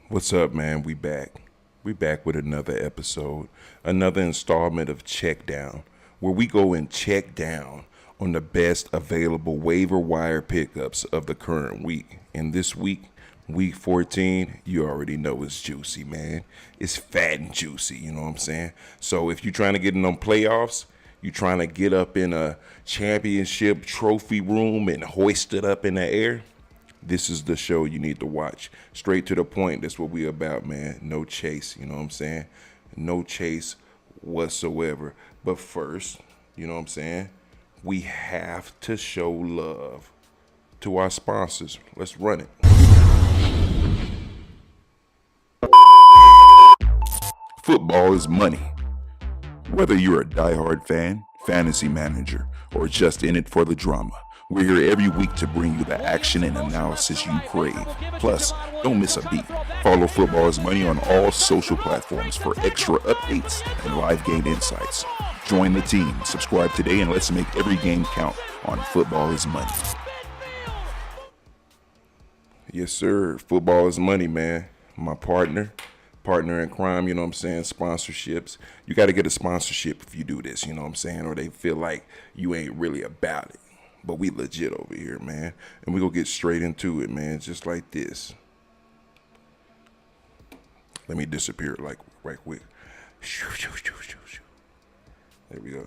What's up, man? We back. We back with another episode, another installment of Check Down, where we go and check down on the best available waiver wire pickups of the current week. And this week, week 14, you already know it's juicy, man. It's fat and juicy, you know what I'm saying? So if you're trying to get in them playoffs, you're trying to get up in a championship trophy room and hoist it up in the air, this is the show you need to watch. Straight to the point. That's what we about, man. No chase, you know what I'm saying? No chase whatsoever. But first, you know what I'm saying? We have to show love to our sponsors. Let's run it. Football is money. Whether you're a diehard fan, fantasy manager, or just in it for the drama, we're here every week to bring you the action and analysis you crave. Plus, don't miss a beat. Follow Football is Money on all social platforms for extra updates and live game insights. Join the team, subscribe today, and let's make every game count on Football is Money. Yes, sir. Football is money, man. My partner in crime, you know what I'm saying? Sponsorships. You got to get a sponsorship if you do this, you know what I'm saying? Or they feel like you ain't really about it. But we legit over here, man. And we gonna get straight into it, man. Just like this. Let me disappear like right quick. There we go.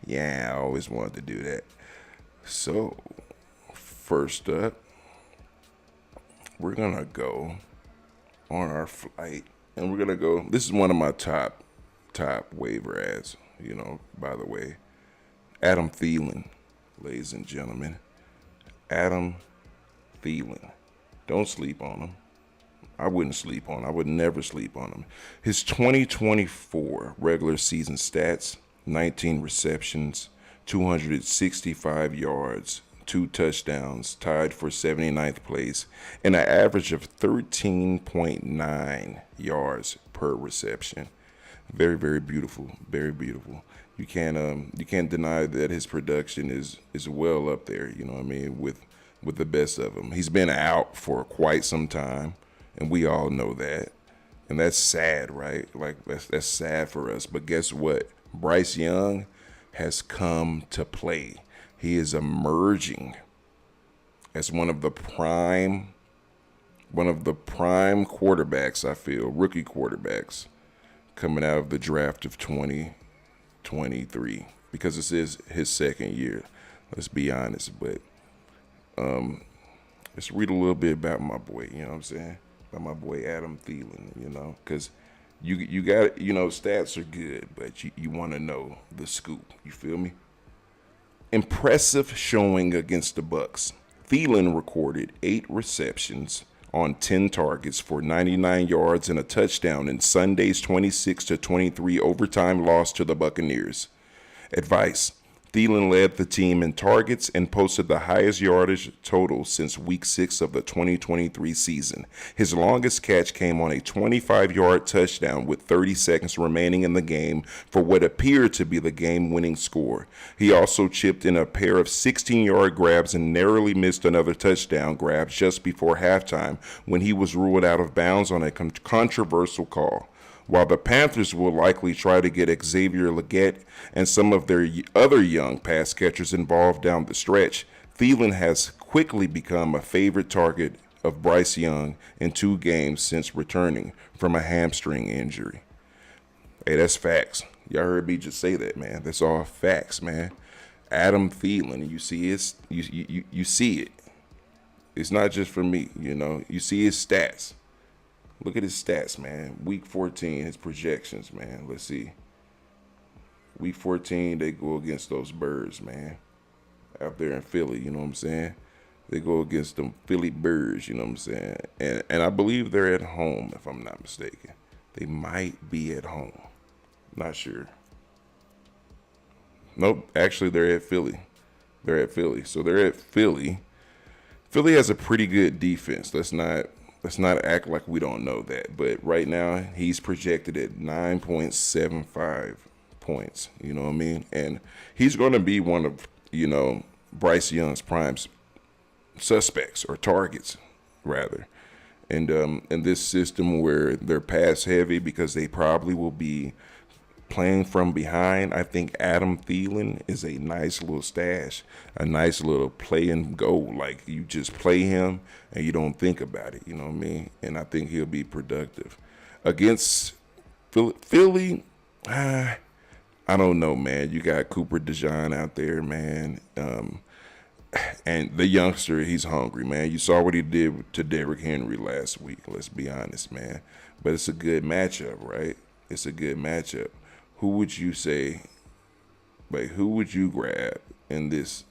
Yeah, I always wanted to do that. So, first up, we're gonna go on our flight. And we're gonna go. This is one of my top waiver ads, you know, by the way. Adam Thielen, ladies and gentlemen. Adam Thielen. Don't sleep on him. I wouldn't sleep on him. I would never sleep on him. His 2024 regular season stats, 19 receptions, 265 yards, 2 touchdowns, tied for 79th place, and an average of 13.9 yards per reception. Very, very beautiful. Very beautiful. You can't deny that his production is well up there, you know what I mean, with the best of them. He's been out for quite some time, and we all know that. And that's sad, right? Like that's sad for us. But guess what? Bryce Young has come to play. He is emerging as one of the prime quarterbacks, I feel, rookie quarterbacks coming out of the draft of 2023, because this is his second year. Let's be honest, but let's read a little bit about my boy. You know what I'm saying? About my boy Adam Thielen. You know, because you got, you know, stats are good, but you want to know the scoop. You feel me? Impressive showing against the Bucks. Thielen recorded 8 receptions on 10 targets for 99 yards and a touchdown in Sunday's 26-23 overtime loss to the Buccaneers. Advice: Thielen led the team in targets and posted the highest yardage total since Week 6 of the 2023 season. His longest catch came on a 25-yard touchdown with 30 seconds remaining in the game for what appeared to be the game-winning score. He also chipped in a pair of 16-yard grabs and narrowly missed another touchdown grab just before halftime when he was ruled out of bounds on a controversial call. While the Panthers will likely try to get Xavier Legette and some of their other young pass catchers involved down the stretch, Thielen has quickly become a favorite target of Bryce Young in 2 games since returning from a hamstring injury. Hey, that's facts. Y'all heard me just say that, man. That's all facts, man. Adam Thielen, you see his, you see it. It's not just for me, you know. You see his stats. Look at his stats, man. Week 14, his projections, man. Let's see. Week 14, they go against those birds, man. Out there in Philly, you know what I'm saying? They go against them Philly birds, you know what I'm saying? And I believe they're at home, if I'm not mistaken. They might be at home. Not sure. Nope, actually they're at Philly. They're at Philly. So they're at Philly. Philly has a pretty good defense. Let's not act like we don't know that. But right now, he's projected at 9.75 points. You know what I mean? And he's going to be one of, you know, Bryce Young's prime suspects or targets, rather. And in this system where they're pass heavy because they probably will be playing from behind, I think Adam Thielen is a nice little stash, a nice little play and go. Like you just play him and you don't think about it. You know what I mean? And I think he'll be productive against Philly. I don't know, man. You got Cooper DeJean out there, man. And the youngster, he's hungry, man. You saw what he did to Derrick Henry last week. Let's be honest, man. But it's a good matchup, right? It's a good matchup. Who would you say? Like, who would you grab in this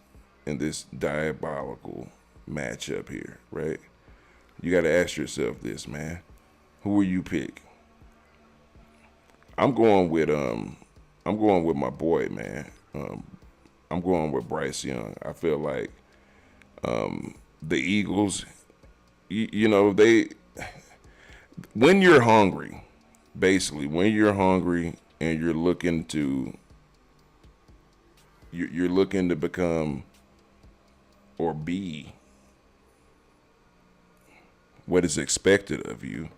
diabolical matchup here, right? You got to ask yourself this, man. Who will you pick? I'm going with my boy, man. I'm going with Bryce Young. I feel like the Eagles, you know, when you're hungry, basically, when you're hungry and you're looking to become or be what is expected of you,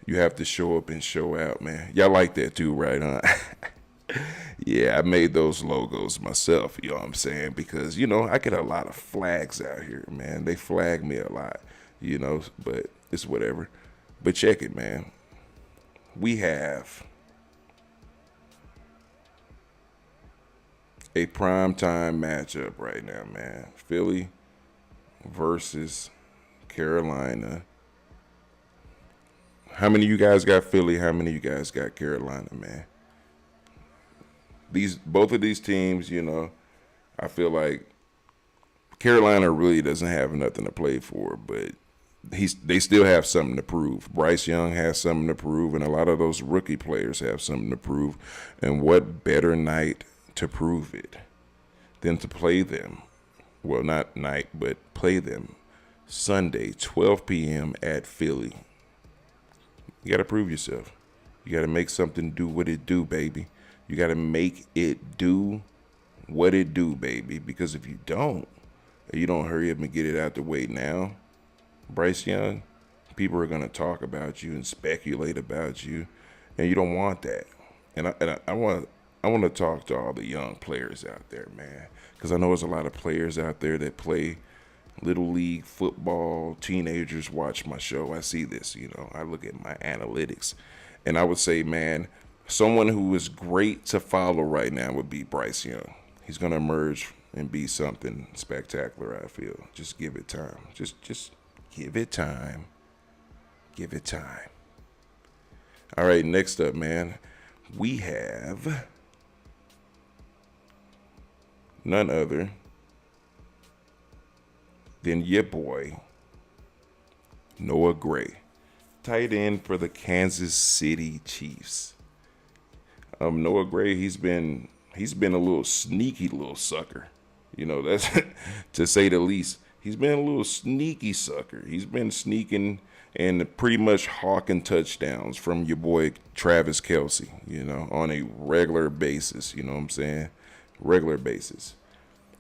you have to show up and show out, man. Y'all like that too, right, huh? Yeah, I made those logos myself, you know what I'm saying? Because, you know, I get a lot of flags out here, man. They flag me a lot, you know, but it's whatever. But check it, man. We have a primetime matchup right now, man. Philly versus Carolina. How many of you guys got Philly? How many of you guys got Carolina, man? Both of these teams, you know, I feel like Carolina really doesn't have nothing to play for, but they still have something to prove. Bryce Young has something to prove, and a lot of those rookie players have something to prove. And what better night to prove it than to play them? Well, not night, but play them Sunday, 12 p.m. at Philly. You got to prove yourself. You got to make something do what it do, baby. You got to make it do what it do, baby. Because if you don't hurry up and get it out the way now, Bryce Young, people are going to talk about you and speculate about you, and you don't want that. And I want to talk to all the young players out there, man, because I know there's a lot of players out there that play little league football. Teenagers watch my show. I see this, you know. I look at my analytics, and I would say, man, someone who is great to follow right now would be Bryce Young. He's going to emerge and be something spectacular, I feel. Just give it time. Just give it time. Give it time. All right, next up, man, we have none other than your boy, Noah Gray, tight end for the Kansas City Chiefs. Noah Gray, he's been a little sneaky little sucker. You know, that's to say the least. He's been a little sneaky sucker. He's been sneaking and pretty much hawking touchdowns from your boy Travis Kelce, you know, on a regular basis. You know what I'm saying? Regular basis.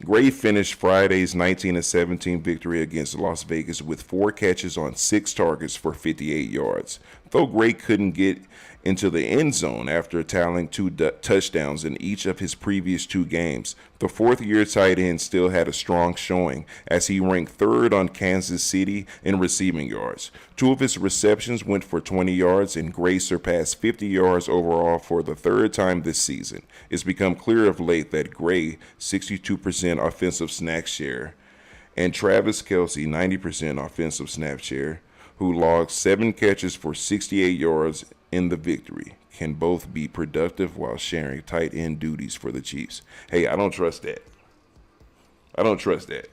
Gray finished Friday's 19-17 victory against Las Vegas with 4 catches on 6 targets for 58 yards. Though Gray couldn't get into the end zone after tallying 2 touchdowns in each of his previous 2 games, the fourth-year tight end still had a strong showing as he ranked 3rd on Kansas City in receiving yards. 2 of his receptions went for 20 yards, and Gray surpassed 50 yards overall for the 3rd time this season. It's become clear of late that Gray, 62% offensive snap share, and Travis Kelce, 90% offensive snap share, who logged 7 catches for 68 yards in the victory, can both be productive while sharing tight end duties for the Chiefs. Hey, I don't trust that. I don't trust that.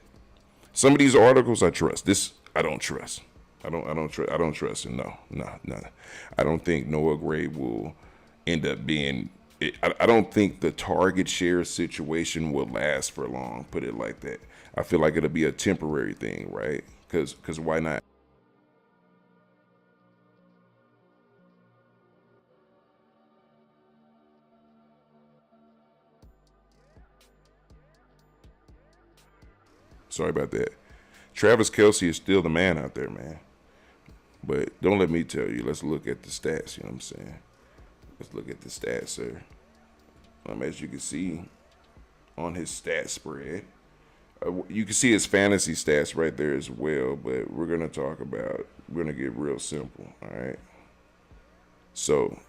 Some of these articles I trust. This I don't trust. I don't trust it. No. I don't think Noah Gray will end up being. I don't think the target share situation will last for long. Put it like that. I feel like it'll be a temporary thing, right? Because why not? Sorry about that. Travis Kelce is still the man out there, man. But don't let me tell you. Let's look at the stats. You know what I'm saying? Let's look at the stats, sir. As you can see on his stat spread, you can see his fantasy stats right there as well. But we're gonna get real simple. All right. So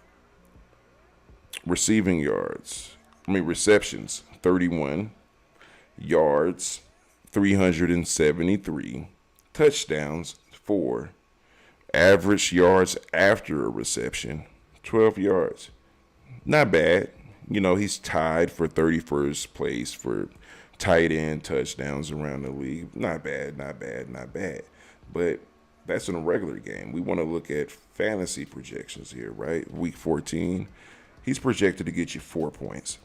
receptions, 31, yards, 373, touchdowns, 4, average yards after a reception, 12 yards. Not bad. He's tied for 31st place for tight end touchdowns around the league. Not bad, not bad, not bad. But that's in a regular game. We want to look at fantasy projections here, right? Week 14, he's projected to get you 4 points.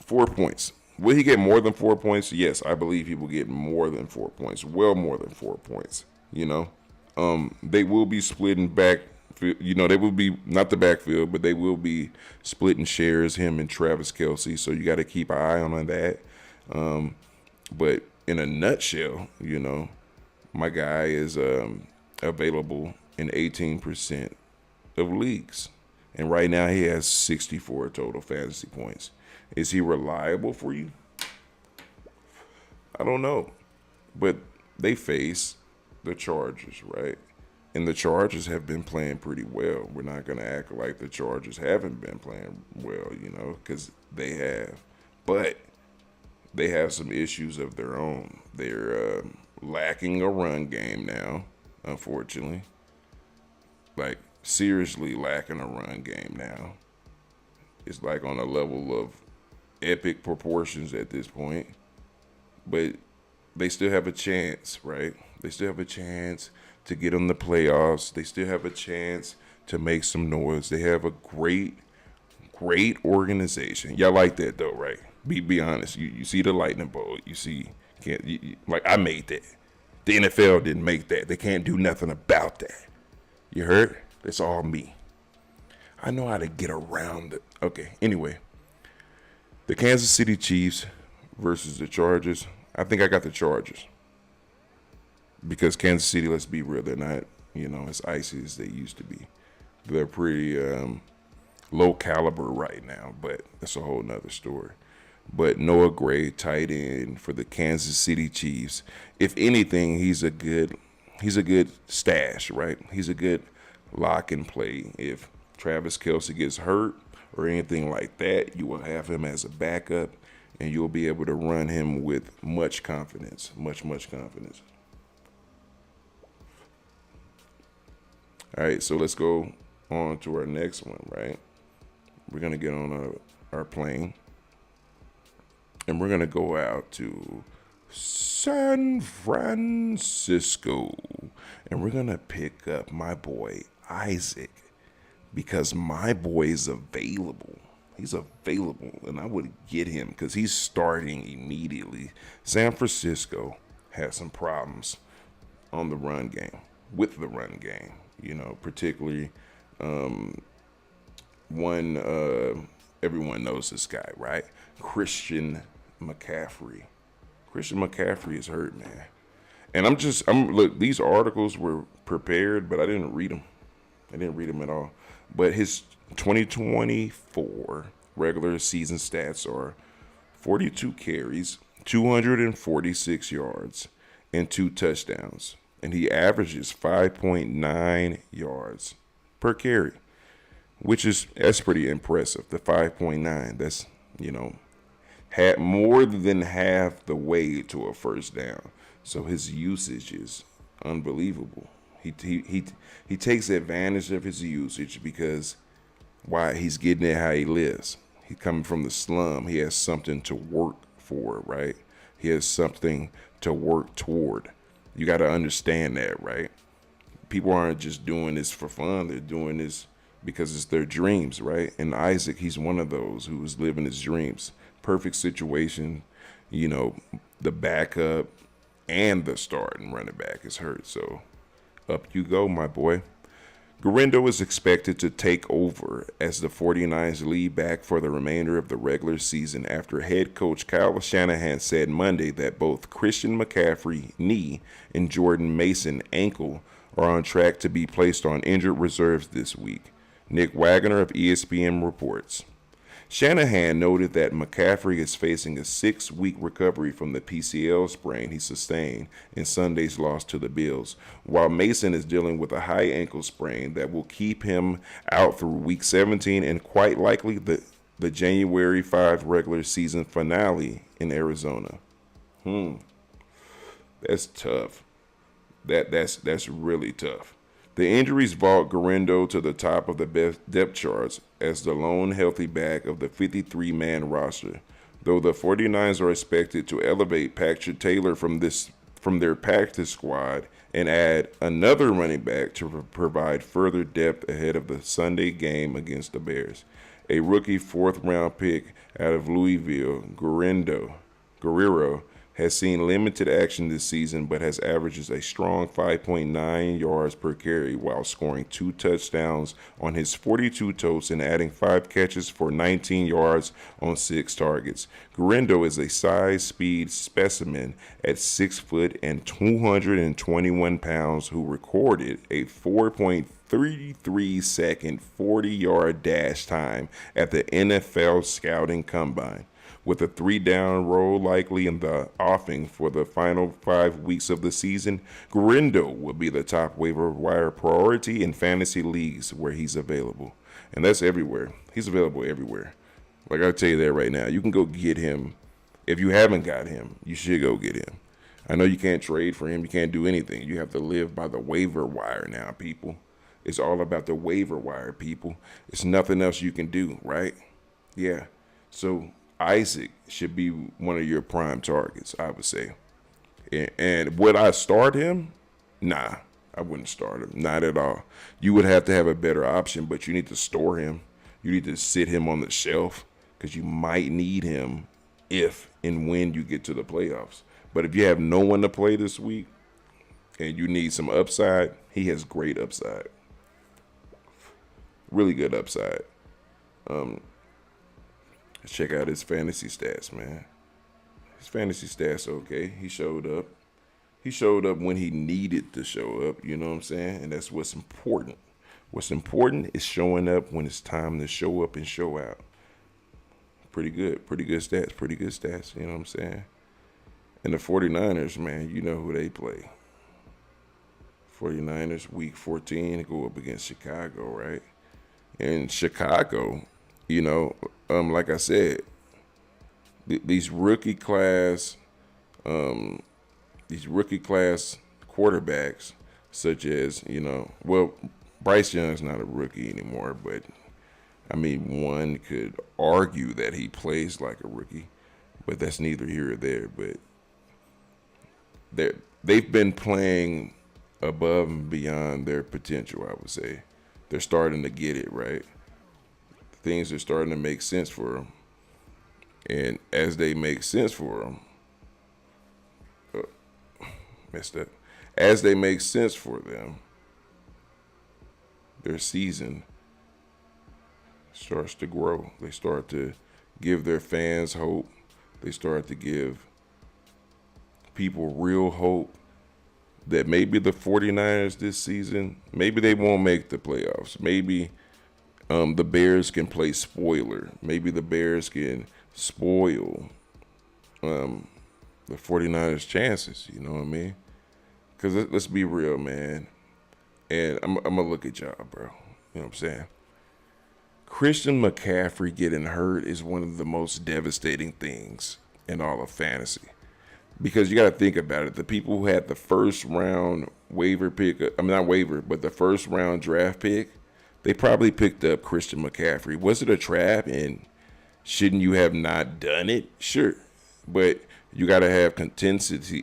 4 points. Will he get more than 4 points? Yes, I believe he will get more than 4 points. Well, more than 4 points. They will be splitting back. They will be not the backfield, but they will be splitting shares, him and Travis Kelce. So you got to keep an eye on that. But in a nutshell, my guy is available in 18% of leagues. And right now he has 64 total fantasy points. Is he reliable for you? I don't know. But they face the Chargers, right? And the Chargers have been playing pretty well. We're not going to act like the Chargers haven't been playing well, because they have. But they have some issues of their own. They're lacking a run game now, unfortunately. Like, seriously lacking a run game now. It's like on a level of epic proportions at this point. But they still have a chance, right? They still have a chance to get in the playoffs. They still have a chance to make some noise. They have a great organization. Y'all like that though, right? Be honest. You see the lightning bolt. You see, I made that. The NFL didn't make that. They can't do nothing about that. You heard? That's all me. I know how to get around it. Okay, anyway. The Kansas City Chiefs versus the Chargers. I think I got the Chargers. Because Kansas City, let's be real, they're not, as icy as they used to be. They're pretty low caliber right now, but that's a whole nother story. But Noah Gray, tight end for the Kansas City Chiefs. If anything, he's a good stash, right? He's a good lock and play. If Travis Kelce gets hurt or anything like that, you will have him as a backup, and you'll be able to run him with much confidence, much confidence. All right, so let's go on to our next one, right? We're going to get on our plane, and we're going to go out to San Francisco, and we're going to pick up my boy Isaac, because my boy is available. He's available, and I would get him because he's starting immediately. San Francisco has some problems on the run game, with the run game. Particularly everyone knows this guy, right? Christian McCaffrey. Christian McCaffrey is hurt, man. And look, these articles were prepared, but I didn't read them. I didn't read them at all. But his 2024 regular season stats are 42 carries, 246 yards, and 2 touchdowns. And he averages 5.9 yards per carry, that's pretty impressive. The 5.9, that's, had more than half the way to a first down. So his usage is unbelievable. He takes advantage of his usage because he's getting it how he lives. He's coming from the slum. He has something to work for, right? He has something to work toward. You got to understand that, right? People aren't just doing this for fun. They're doing this because it's their dreams, right? And Isaac, he's one of those who is living his dreams. Perfect situation. The backup and the starting running back is hurt. So up you go, my boy. Garindo is expected to take over as the 49ers lead back for the remainder of the regular season after head coach Kyle Shanahan said Monday that both Christian McCaffrey, knee, and Jordan Mason, ankle, are on track to be placed on injured reserves this week, Nick Wagner of ESPN reports. Shanahan noted that McCaffrey is facing a 6-week recovery from the PCL sprain he sustained in Sunday's loss to the Bills, while Mason is dealing with a high ankle sprain that will keep him out through Week 17 and quite likely the January 5 regular season finale in Arizona. That's tough. That's really tough. The injuries vault Garindo to the top of the depth charts as the lone healthy back of the 53-man roster, though the 49ers are expected to elevate Patrick Taylor from their practice squad and add another running back to provide further depth ahead of the Sunday game against the Bears. A rookie fourth-round pick out of Louisville, Guerrero, has seen limited action this season but has averaged a strong 5.9 yards per carry while scoring 2 touchdowns on his 42 totes and adding 5 catches for 19 yards on 6 targets. Garindo is a size-speed specimen at 6 foot and 221 pounds who recorded a 4.33-second 40-yard dash time at the NFL Scouting Combine. With a 3-down role likely in the offing for the final 5 weeks of the season, Garindo will be the top waiver wire priority in fantasy leagues where he's available. And that's everywhere. He's available everywhere. Like I'll tell you that right now. You can go get him. If you haven't got him, you should go get him. I know you can't trade for him. You can't do anything. You have to live by the waiver wire now, people. It's all about the waiver wire, people. It's nothing else you can do, right? Yeah. So Isaac should be one of your prime targets, I would say. And would I start him? Nah, I wouldn't start him. Not at all. You would have to have a better option, but you need to store him. You need to sit him on the shelf because you might need him if and when you get to the playoffs. But if you have no one to play this week and you need some upside, he has great upside. Really good upside. Check out his fantasy stats, man. His fantasy stats okay. He showed up. He showed up when he needed to show up, you know what I'm saying? And that's what's important. What's important is showing up when it's time to show up and show out. Pretty good stats, you know what I'm saying? And the 49ers, man, you know who they play. 49ers, week 14, go up against Chicago, right? And Chicago, you know, like I said, these rookie class quarterbacks, such as, you know, well, Bryce Young's not a rookie anymore, but I mean, one could argue that he plays like a rookie, but that's neither here or there. But they've been playing above and beyond their potential, I would say. They're starting to get it, right? Things are starting to make sense for them. And as they make sense for them, as they make sense for them, their season starts to grow. They start to give their fans hope. They start to give people real hope that maybe the 49ers this season, maybe they won't make the playoffs. Maybe the Bears can play spoiler. Maybe the Bears can spoil the 49ers' chances. You know what I mean? Because let's be real, man. And I'm going to look at y'all, bro. You know what I'm saying? Christian McCaffrey getting hurt is one of the most devastating things in all of fantasy. Because you got to think about it. The people who had the first round waiver pick, not waiver, but the first round draft pick, they probably picked up Christian McCaffrey. Was it a trap? And shouldn't you have not done it? Sure. But you got to have contingency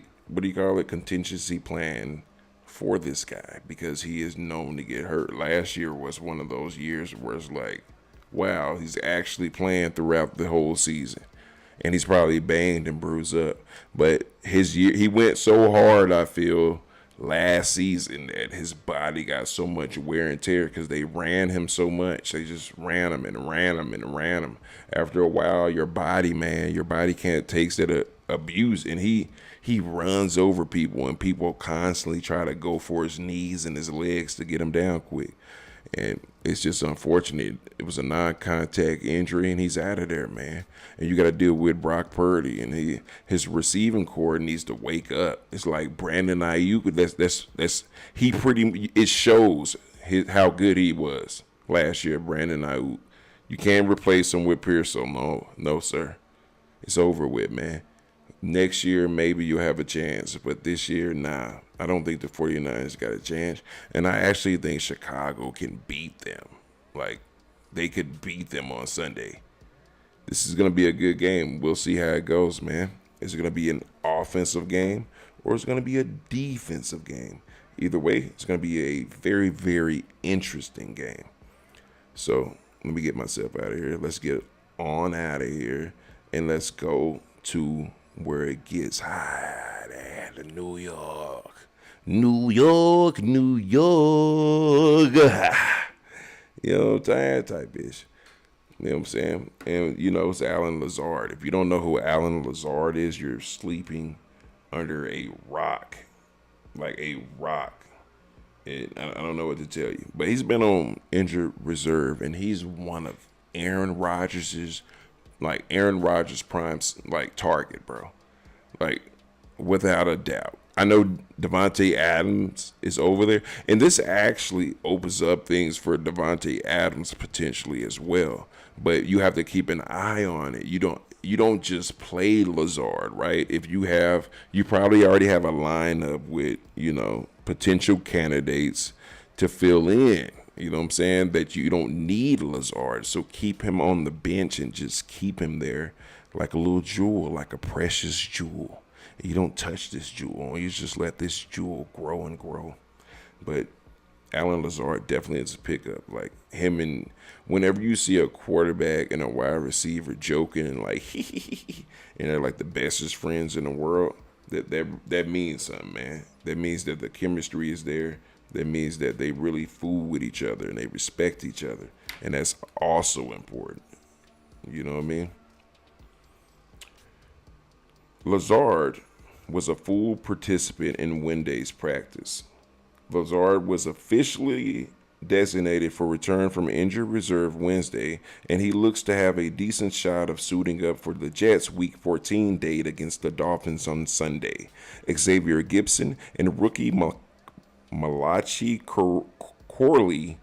plan for this guy because he is known to get hurt. Last year was one of those years where it's like, wow, he's actually playing throughout the whole season. And he's probably banged and bruised up. But his year, he went so hard, I feel, last season that his body got so much wear and tear because they ran him so much. They just ran him and ran him and ran him. After a while, your body, man, your body can't take that abuse, and he runs over people, and people constantly try to go for his knees and his legs to get him down quick. And it's just unfortunate. It was a non-contact injury, and he's out of there, man. And you got to deal with Brock Purdy, and his receiving core needs to wake up. It's like Brandon Ayuk. That's he pretty. It shows how good he was last year, Brandon Ayuk. You can't replace him with Pearson. No, sir. It's over with, man. Next year, maybe you'll have a chance. But this year, nah. I don't think the 49ers got a chance. And I actually think Chicago can beat them. Like, they could beat them on Sunday. This is going to be a good game. We'll see how it goes, man. Is it going to be an offensive game or is it going to be a defensive game? Either way, it's going to be a very, very interesting game. So, let me get myself out of here. Let's get on out of here. And let's go to where it gets hot at New York. New York. You know, tired type bitch. You know what I'm saying? And, you know, it's Alan Lazard. If you don't know who Alan Lazard is, you're sleeping under a rock. Like a rock. And I don't know what to tell you. But he's been on injured reserve, and he's one of Aaron Rodgers' prime, like, target, bro. Like, without a doubt. I know Devontae Adams is over there, and this actually opens up things for Devontae Adams potentially as well. But you have to keep an eye on it. You don't just play Lazard, right? If you probably already have a lineup with, you know, potential candidates to fill in. You know what I'm saying? That you don't need Lazard. So keep him on the bench and just keep him there like a little jewel, like a precious jewel. You don't touch this jewel. You just let this jewel grow and grow. But Alan Lazard definitely is a pickup. Like him, and whenever you see a quarterback and a wide receiver joking and like and they're like the bestest friends in the world, that means something, man. That means that the chemistry is there. That means that they really fool with each other and they respect each other. And that's also important. You know what I mean? Lazard was a full participant in Wednesday's practice. Lazard was officially designated for return from injured reserve Wednesday, and he looks to have a decent shot of suiting up for the Jets' Week 14 date against the Dolphins on Sunday. Xavier Gibson and rookie Malachi Corley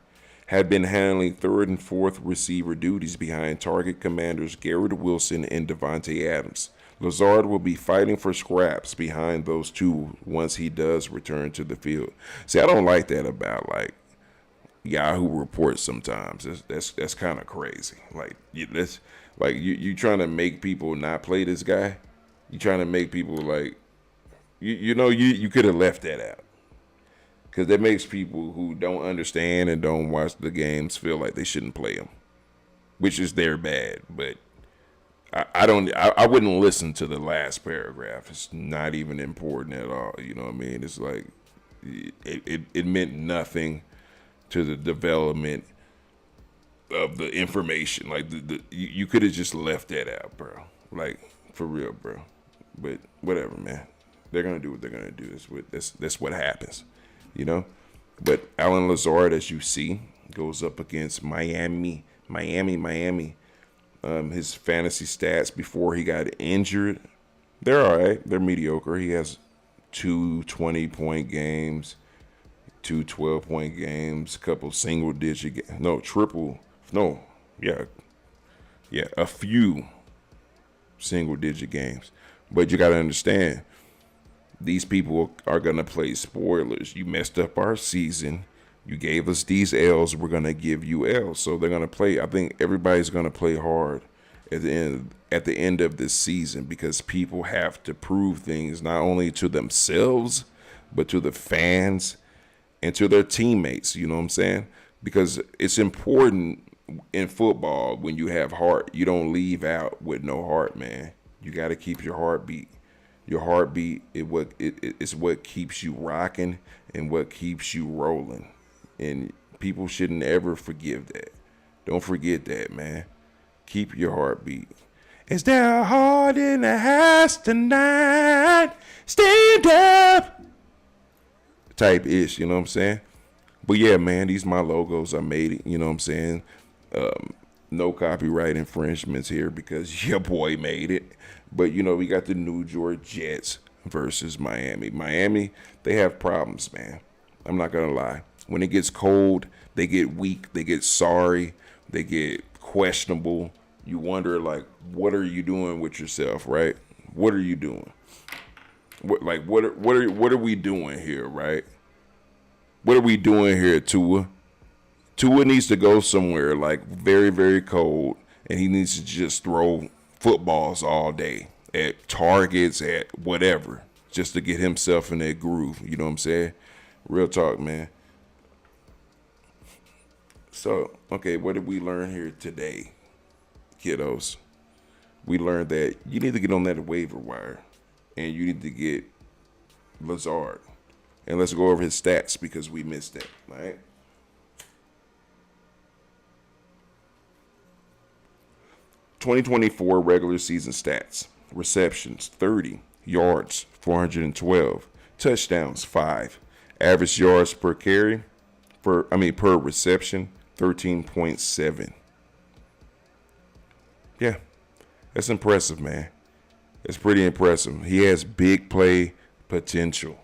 had been handling third and fourth receiver duties behind target commanders Garrett Wilson and Devontae Adams. Lazard will be fighting for scraps behind those two once he does return to the field. See, I don't like that about like Yahoo reports sometimes. That's kind of crazy. Like you trying to make people not play this guy. You trying to make people like you could have left that out. Because that makes people who don't understand and don't watch the games feel like they shouldn't play them, which is their bad. But I wouldn't listen to the last paragraph. It's not even important at all. You know what I mean? It's like it meant nothing to the development of the information. Like you could have just left that out, bro. Like for real, bro. But whatever, man. They're gonna do what they're gonna do. That's what happens. You know, but Alan Lazard, as you see, goes up against Miami. His fantasy stats before he got injured, they're all right. They're mediocre. He has 2 20-point games, 2 12-point games, couple single-digit, a few single-digit games. But you got to understand, these people are going to play spoilers. You messed up our season. You gave us these L's. We're going to give you L's. So they're going to play. I think everybody's going to play hard at the end of this season because people have to prove things not only to themselves, but to the fans and to their teammates. You know what I'm saying? Because it's important in football when you have heart. You don't leave out with no heart, man. You got to keep your heart beat. Your heartbeat it's what keeps you rocking and what keeps you rolling. And people shouldn't ever forgive that. Don't forget that, man. Keep your heartbeat. Is there a heart in the house tonight? Stand up. Type ish, you know what I'm saying? But yeah, man, these my logos. I made it, you know what I'm saying? No copyright infringements here because your boy made it. But you know, we got the New York Jets versus Miami. Miami, they have problems, man. I'm not gonna lie. When it gets cold, they get weak, they get sorry, they get questionable. You wonder, like, what are you doing with yourself, right? What are you doing? What are we doing here, right? What are we doing here, Tua? Tua needs to go somewhere like very, very cold, and he needs to just throw footballs all day at targets, at whatever, just to get himself in that groove. You know what I'm saying? Real talk, man. So, okay, what did we learn here today, kiddos? We learned that you need to get on that waiver wire, and you need to get Lazard. And let's go over his stats because we missed that, all right? 2024 regular season stats. Receptions, 30. Yards, 412. Touchdowns, 5. Average yards per carry, per reception, 13.7. Yeah, that's impressive, man. It's pretty impressive. He has big play potential.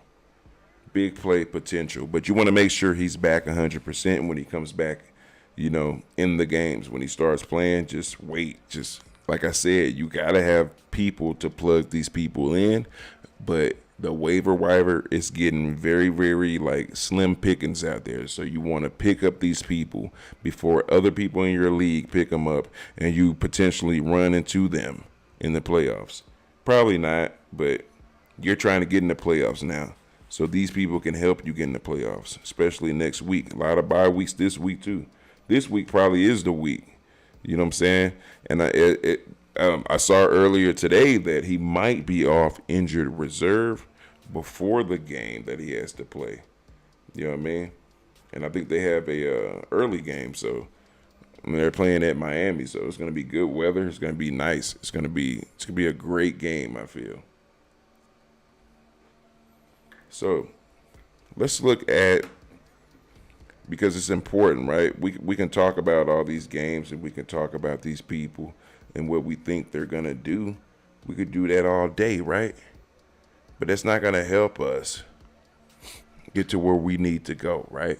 Big play potential. But you want to make sure he's back 100% when he comes back, you know, in the games. When he starts playing, just wait. Just like I said, you got to have people to plug these people in. But the waiver is getting very, very like slim pickings out there. So you want to pick up these people before other people in your league pick them up and you potentially run into them in the playoffs. Probably not, but you're trying to get in the playoffs now. So these people can help you get in the playoffs, especially next week. A lot of bye weeks this week too. This week probably is the week. You know what I'm saying? And I saw earlier today that he might be off injured reserve before the game that he has to play. You know what I mean? And I think they have a early game, so they're playing at Miami, so it's going to be good weather. It's going to be nice. It's going to be a great game, I feel. So let's look at, because it's important, right? We can talk about all these games and we can talk about these people and what we think they're going to do. We could do that all day, right? But that's not going to help us get to where we need to go, right?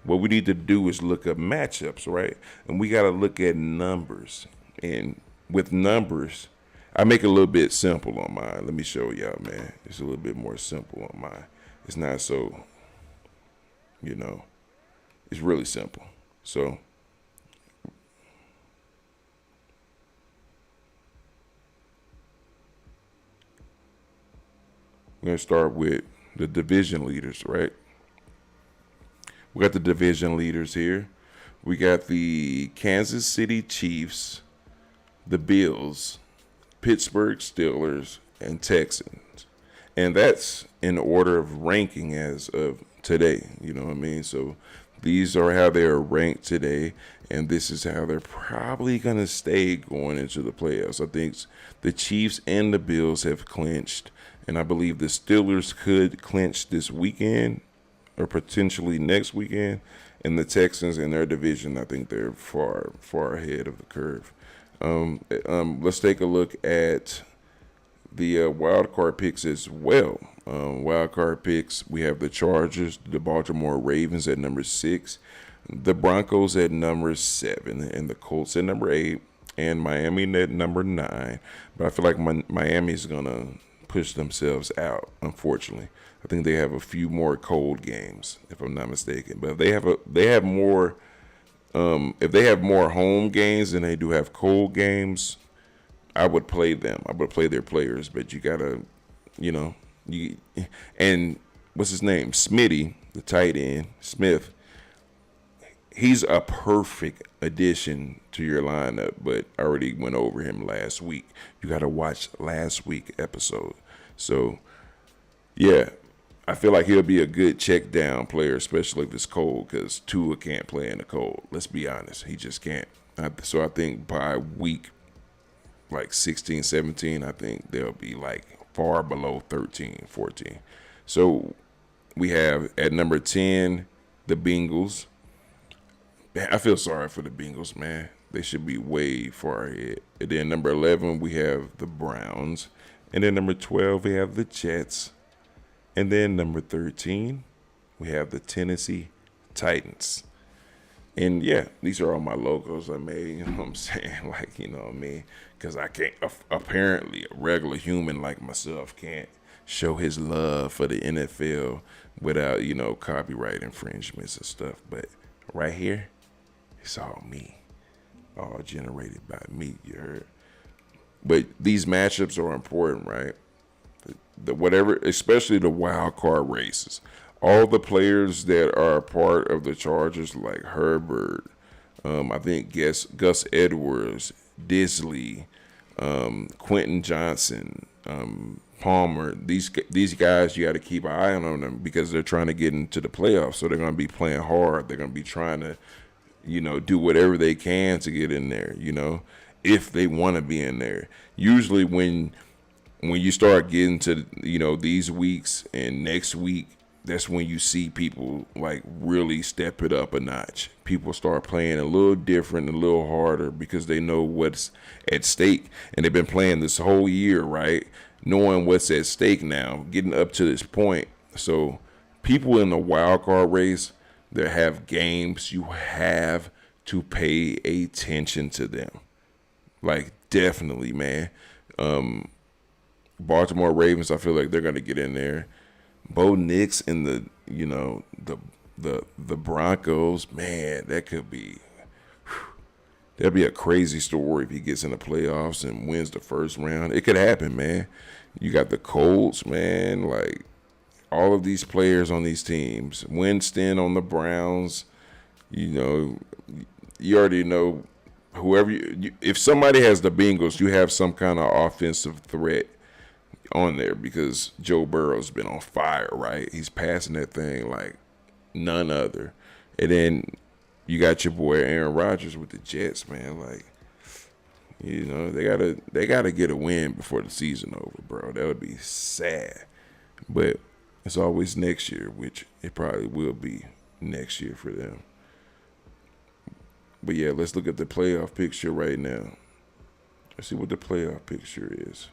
What we need to do is look up matchups, right? And we got to look at numbers. And with numbers, I make it a little bit simple on mine. Let me show y'all, man. It's a little bit more simple on mine. It's not so, you know, it's really simple. So we're going to start with the division leaders, right? We got the division leaders here. We got the Kansas City Chiefs, the Bills, Pittsburgh Steelers, and Texans. And that's in order of ranking as of today. You know what I mean? So these are how they are ranked today, and this is how they're probably going to stay going into the playoffs. I think the Chiefs and the Bills have clinched, and I believe the Steelers could clinch this weekend or potentially next weekend. And the Texans in their division, I think they're far, far ahead of the curve. Let's take a look at the wild card picks as well. Wild card picks, we have the Chargers, the Baltimore Ravens at number 6, the Broncos at number 7, and the Colts at number 8, and Miami at number 9. But I feel like Miami's gonna push themselves out, unfortunately. I think they have a few more cold games, if I'm not mistaken. But if they have more home games than they do have cold games, I would play them. I would play their players. But you gotta, and what's his name? Smitty, the tight end, Smith. he's a perfect addition to your lineup, but I already went over him last week. You got to watch last week episode. So, yeah, I feel like he'll be a good check down player, especially if it's cold, because Tua can't play in the cold. Let's be honest. He just can't. So I think by week like 16, 17, I think they'll be like far below 13, 14. So we have at number 10, the Bengals. I feel sorry for the Bengals, man. They should be way far ahead. And then number 11, we have the Browns. And then number 12, we have the Jets. And then number 13, we have the Tennessee Titans. And yeah, these are all my logos I made. You know what I'm saying? Like, you know what I mean? Because I can't, apparently, a regular human like myself can't show his love for the NFL without, copyright infringements and stuff. But right here, it's all me. All generated by me, you heard? But these matchups are important, right? Whatever, especially the wild card races. All the players that are a part of the Chargers, like Herbert, I think Gus Edwards, Disley, Quentin Johnson, Palmer. These guys, you got to keep an eye on them because they're trying to get into the playoffs. So they're going to be playing hard. They're going to be trying to, do whatever they can to get in there. If they want to be in there. Usually when you start getting to these weeks and next week, that's when you see people like really step it up a notch. People start playing a little different, a little harder because they know what's at stake, and they've been playing this whole year, right? Knowing what's at stake now, getting up to this point. So people in the wild card race that have games, you have to pay attention to them. Like, definitely, man. Baltimore Ravens, I feel like they're gonna get in there. Bo Nix and the Broncos, man, that'd be a crazy story if he gets in the playoffs and wins the first round. It could happen, man. You got the Colts, man, like all of these players on these teams. Winston on the Browns, you already know whoever if somebody has the Bengals, you have some kind of offensive threat on there because Joe Burrow's been on fire, right? He's passing that thing like none other. And then you got your boy Aaron Rodgers with the Jets, man. Like, they gotta get a win before the season over, bro. That would be sad. But it's always next year, which it probably will be next year for them. But yeah, let's look at the playoff picture right now. Let's see what the playoff picture is.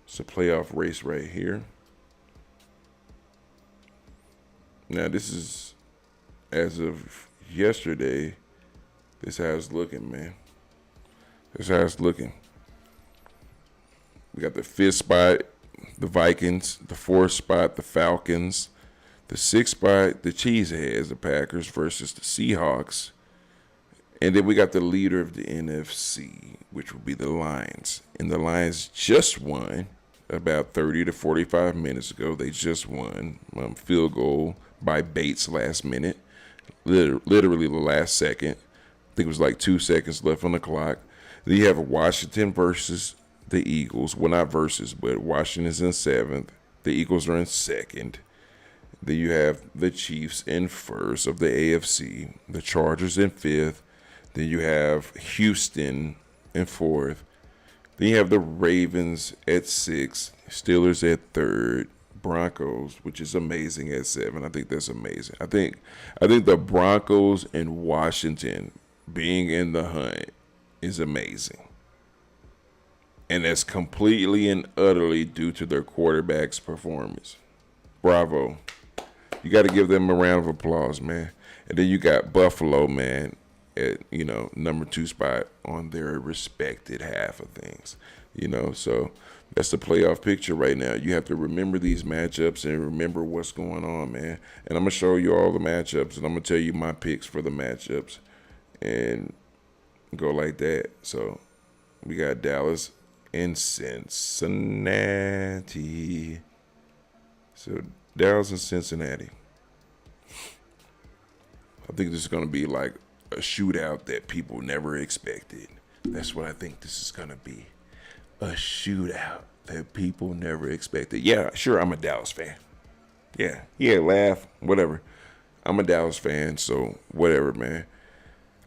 It's a playoff race right here. Now, this is, as of yesterday, this how it's looking, man. This how it's looking. We got the 5th spot, the Vikings. The 4th spot, the Falcons. The 6th spot, the Cheeseheads, the Packers versus the Seahawks. And then we got the leader of the NFC, which would be the Lions. And the Lions just won about 30 to 45 minutes ago. They just won. Field goal by Bates last minute. Literally the last second. I think it was like 2 seconds left on the clock. Then you have Washington versus the Eagles. Well, not versus, but Washington's in 7th. The Eagles are in 2nd. Then you have the Chiefs in 1st of the AFC. The Chargers in 5th. Then you have Houston in 4th. Then you have the Ravens at 6th. Steelers at 3rd. Broncos, which is amazing, at 7. I think that's amazing. I think the Broncos and Washington being in the hunt is amazing. And that's completely and utterly due to their quarterback's performance. Bravo. You got to give them a round of applause, man. And then you got Buffalo, man, at, number 2 spot on their respected half of things. So that's the playoff picture right now. You have to remember these matchups and remember what's going on, man. And I'm going to show you all the matchups, and I'm going to tell you my picks for the matchups and go like that. So we got Dallas and Cincinnati. So Dallas and Cincinnati. I think this is going to be like a shootout that people never expected. That's what I think this is going to be. A shootout that people never expected. Yeah, sure, I'm a Dallas fan. Yeah, laugh, whatever. I'm a Dallas fan, so whatever, man.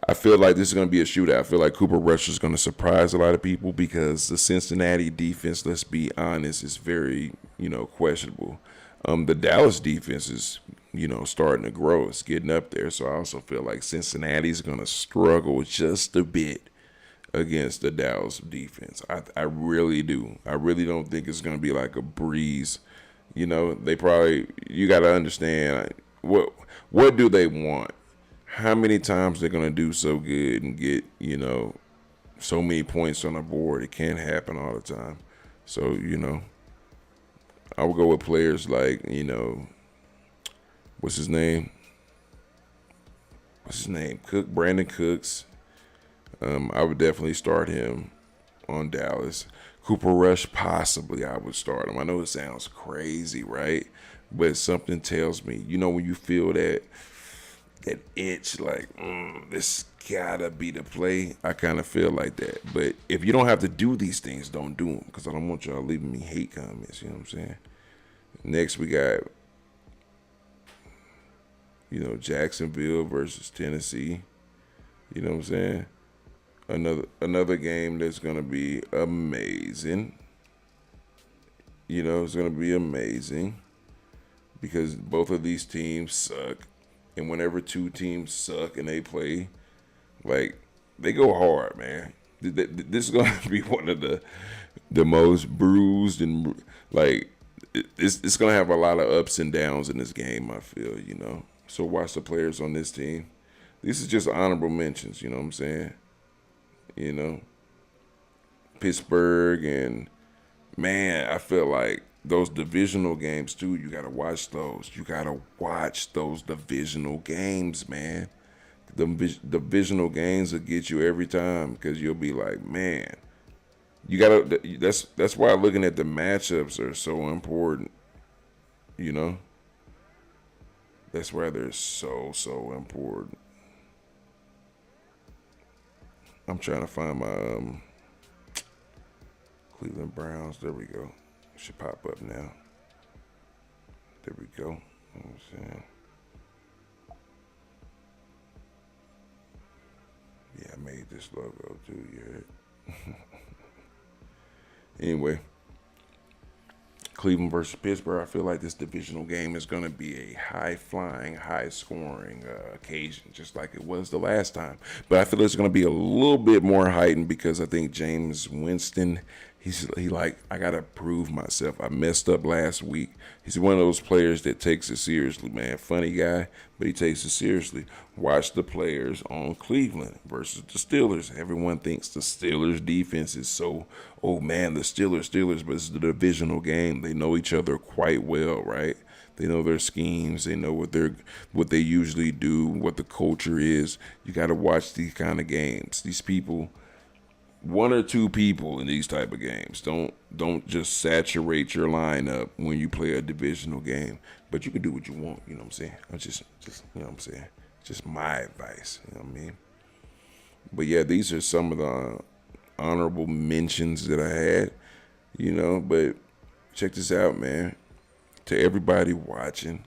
I feel like this is going to be a shootout. I feel like Cooper Rush is going to surprise a lot of people because the Cincinnati defense, let's be honest, is very, questionable. The Dallas defense is, starting to grow. It's getting up there. So I also feel like Cincinnati's going to struggle just a bit against the Dallas defense. I really do. I really don't think it's going to be like a breeze. They probably, you got to understand what do they want? How many times they're going to do so good and get, so many points on the board. It can't happen all the time. So, I would go with players like, what's his name? Brandon Cooks. I would definitely start him on Dallas. Cooper Rush, possibly I would start him. I know it sounds crazy, right? But something tells me, when you feel that itch, like, this gotta be the play. I kind of feel like that. But if you don't have to do these things, don't do them. Because I don't want y'all leaving me hate comments, you know what I'm saying? Next, we got, Jacksonville versus Tennessee. You know what I'm saying? Another game that's going to be amazing. It's going to be amazing. Because both of these teams suck. And whenever two teams suck and they play, like, they go hard, man. This is going to be one of the most bruised and, like, it's going to have a lot of ups and downs in this game, I feel, So watch the players on this team. This is just honorable mentions, you know what I'm saying? Pittsburgh and, man, I feel like those divisional games, too, you got to watch those. You got to watch those divisional games, man. The divisional games will get you every time because you'll be like, man, you got to, that's why looking at the matchups are so important, That's why they're so important. I'm trying to find my Cleveland Browns. There we go. It should pop up now. There we go. You know what I'm saying? Yeah, I made this logo too. You heard? Anyway, Cleveland versus Pittsburgh. I feel like this divisional game is going to be a high-flying, high-scoring occasion, just like it was the last time. But I feel it's going to be a little bit more heightened because I think James Winston, I got to prove myself. I messed up last week. He's one of those players that takes it seriously, man. Funny guy, but he takes it seriously. Watch the players on Cleveland versus the Steelers. Everyone thinks the Steelers defense is so, oh man, the Steelers, but it's the divisional game. They know each other quite well, right? They know their schemes. They know what they usually do, what the culture is. You got to watch these kind of games. These people, one or two people in these type of games. Don't just saturate your lineup when you play a divisional game. But you can do what you want. You know what I'm saying? I'm just you know what I'm saying. Just my advice. You know what I mean? But yeah, these are some of the honorable mentions that I had. But check this out, man. To everybody watching,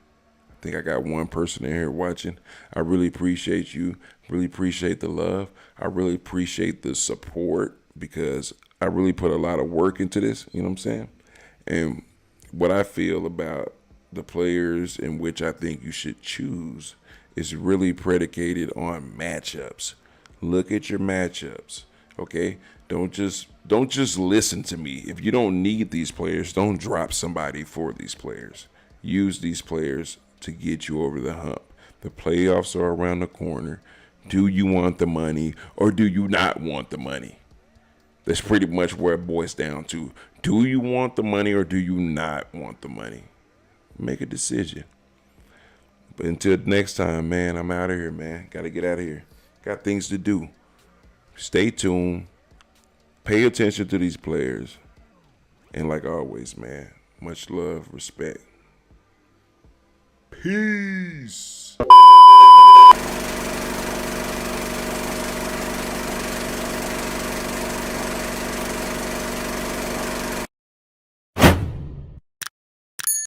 I think I got one person in here watching. I really appreciate you. Really appreciate the love. I really appreciate the support because I really put a lot of work into this. You know what I'm saying? And what I feel about the players in which I think you should choose is really predicated on matchups. Look at your matchups, okay? Don't just listen to me. If you don't need these players, don't drop somebody for these players. Use these players to get you over the hump. The playoffs are around the corner. Do you want the money or do you not want the money? That's pretty much where it boils down to. Do you want the money or do you not want the money? Make a decision. But until next time, man, I'm out of here, man. Got to get out of here. Got things to do. Stay tuned. Pay attention to these players. And like always, man, much love, respect. Peace.